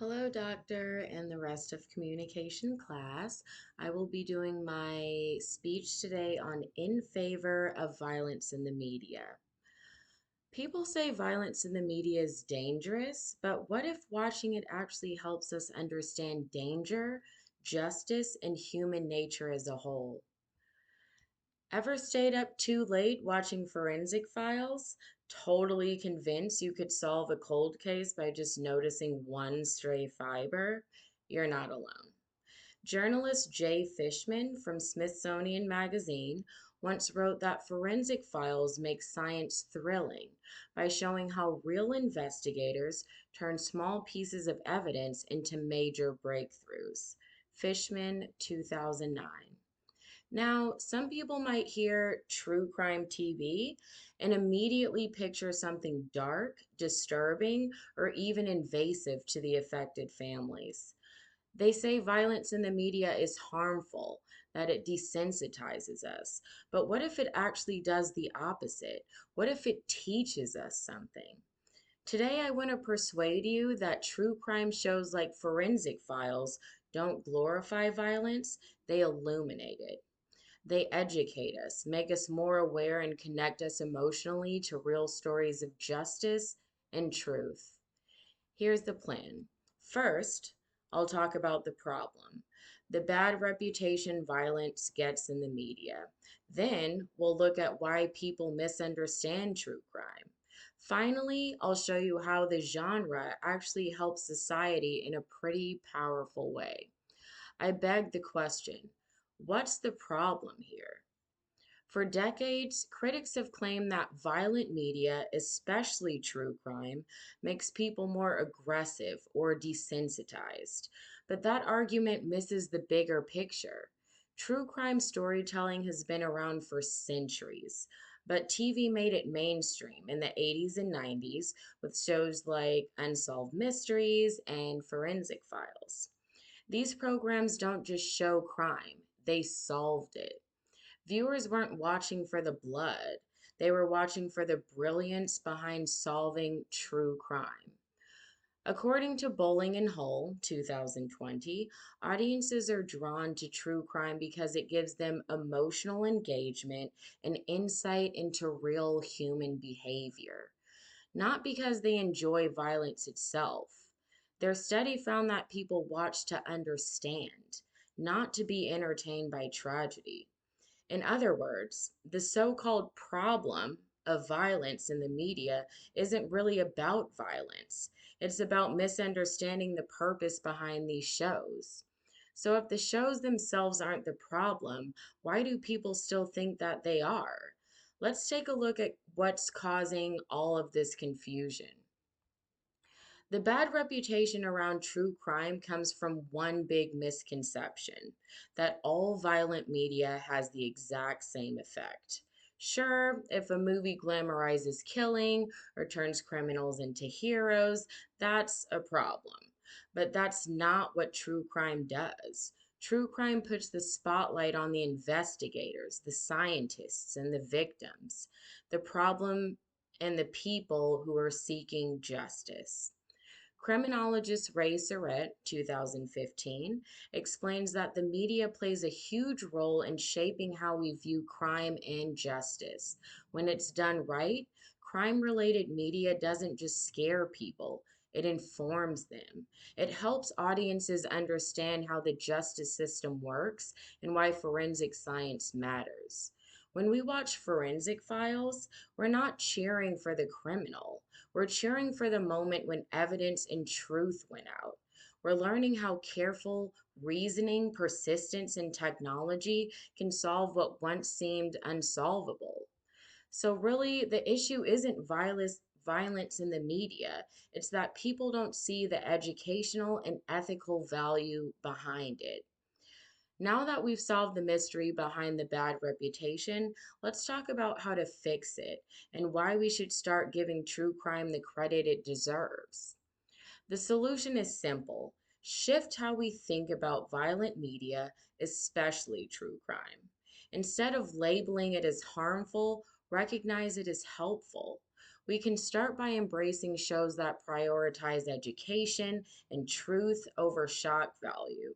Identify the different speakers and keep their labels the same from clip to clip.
Speaker 1: Hello, Doctor, and the rest of communication class. I will be doing my speech today on in favor of violence in the media. People say violence in the media is dangerous, but what if watching it actually helps us understand danger, justice, and human nature as a whole? Ever stayed up too late watching forensic files? Totally convinced you could solve a cold case by just noticing one stray fiber? You're not alone. Journalist Jay Fishman from Smithsonian Magazine once wrote that forensic files make science thrilling by showing how real investigators turn small pieces of evidence into major breakthroughs. Fishman, 2009. Now, some people might hear true crime TV and immediately picture something dark, disturbing, or even invasive to the affected families. They say violence in the media is harmful, that it desensitizes us. But what if it actually does the opposite? What if it teaches us something? Today, I want to persuade you that true crime shows like Forensic Files don't glorify violence, they illuminate it. They educate us, make us more aware, and connect us emotionally to real stories of justice and truth. Here's the plan. First, I'll talk about the problem, the bad reputation violence gets in the media. Then, we'll look at why people misunderstand true crime. Finally, I'll show you how the genre actually helps society in a pretty powerful way. I beg the question, what's the problem here? For decades, critics have claimed that violent media, especially true crime, makes people more aggressive or desensitized. But that argument misses the bigger picture. True crime storytelling has been around for centuries, but TV made it mainstream in the 80s and 90s with shows like Unsolved Mysteries and Forensic Files. These programs don't just show crime, they solved it. Viewers weren't watching for the blood, they were watching for the brilliance behind solving true crime. According to Bowling and Hull, 2020, audiences are drawn to true crime because it gives them emotional engagement and insight into real human behavior, not because they enjoy violence itself. Their study found that people watch to understand, not to be entertained by tragedy. In other words, the so called problem of violence in the media isn't really about violence. It's about misunderstanding the purpose behind these shows. So, if the shows themselves aren't the problem, why do people still think that they are? Let's take a look at what's causing all of this confusion. The bad reputation around true crime comes from one big misconception that all violent media has the exact same effect. Sure, if a movie glamorizes killing or turns criminals into heroes, that's a problem. But that's not what true crime does. True crime puts the spotlight on the investigators, the scientists, and the victims, the problem, and the people who are seeking justice. Criminologist Ray Surrett, 2015, explains that the media plays a huge role in shaping how we view crime and justice. When it's done right, crime related media doesn't just scare people, it informs them. It helps audiences understand how the justice system works and why forensic science matters. When we watch forensic files, we're not cheering for the criminal. We're cheering for the moment when evidence and truth went out. We're learning how careful reasoning, persistence, and technology can solve what once seemed unsolvable. So, really, the issue isn't violence in the media, it's that people don't see the educational and ethical value behind it. Now that we've solved the mystery behind the bad reputation, let's talk about how to fix it and why we should start giving true crime the credit it deserves. The solution is simple: shift how we think about violent media, especially true crime. Instead of labeling it as harmful, recognize it as helpful. We can start by embracing shows that prioritize education and truth over shock value.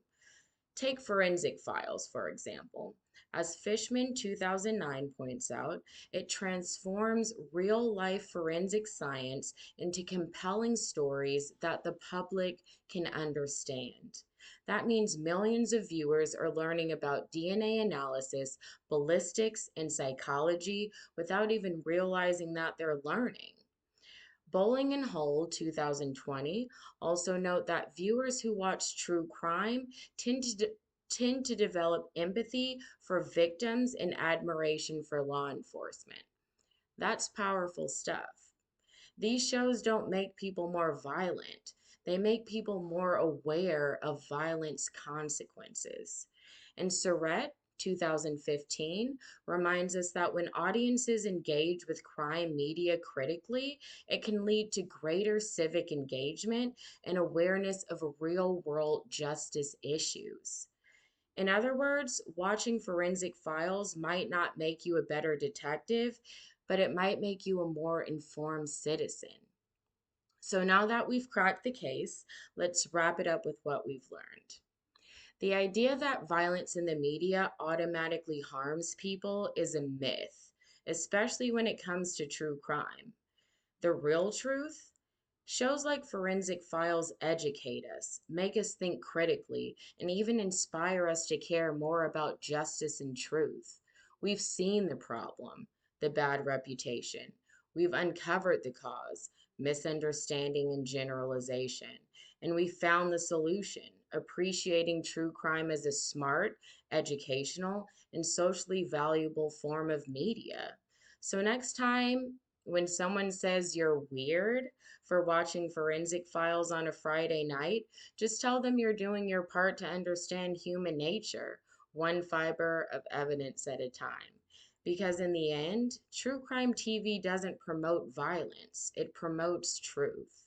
Speaker 1: Take Forensic Files, for example. As Fishman 2009 points out, it transforms real life forensic science into compelling stories that the public can understand. That means millions of viewers are learning about DNA analysis, ballistics, and psychology without even realizing that they're learning. Bowling and Hole 2020 also note that viewers who watch true crime tend to develop empathy for victims and admiration for law enforcement. That's powerful stuff. These shows don't make people more violent. They make people more aware of violence consequences. And Surrett, 2015, reminds us that when audiences engage with crime media critically, it can lead to greater civic engagement and awareness of real world justice issues. In other words, watching Forensic Files might not make you a better detective, but it might make you a more informed citizen. So now that we've cracked the case, let's wrap it up with what we've learned. The idea that violence in the media automatically harms people is a myth, especially when it comes to true crime. The real truth? Shows like Forensic Files educate us, make us think critically, and even inspire us to care more about justice and truth. We've seen the problem, the bad reputation. We've uncovered the cause, misunderstanding and generalization. And we found the solution, appreciating true crime as a smart, educational, and socially valuable form of media. So next time when someone says you're weird for watching Forensic Files on a Friday night, just tell them you're doing your part to understand human nature, one fiber of evidence at a time. Because in the end, true crime TV doesn't promote violence, it promotes truth.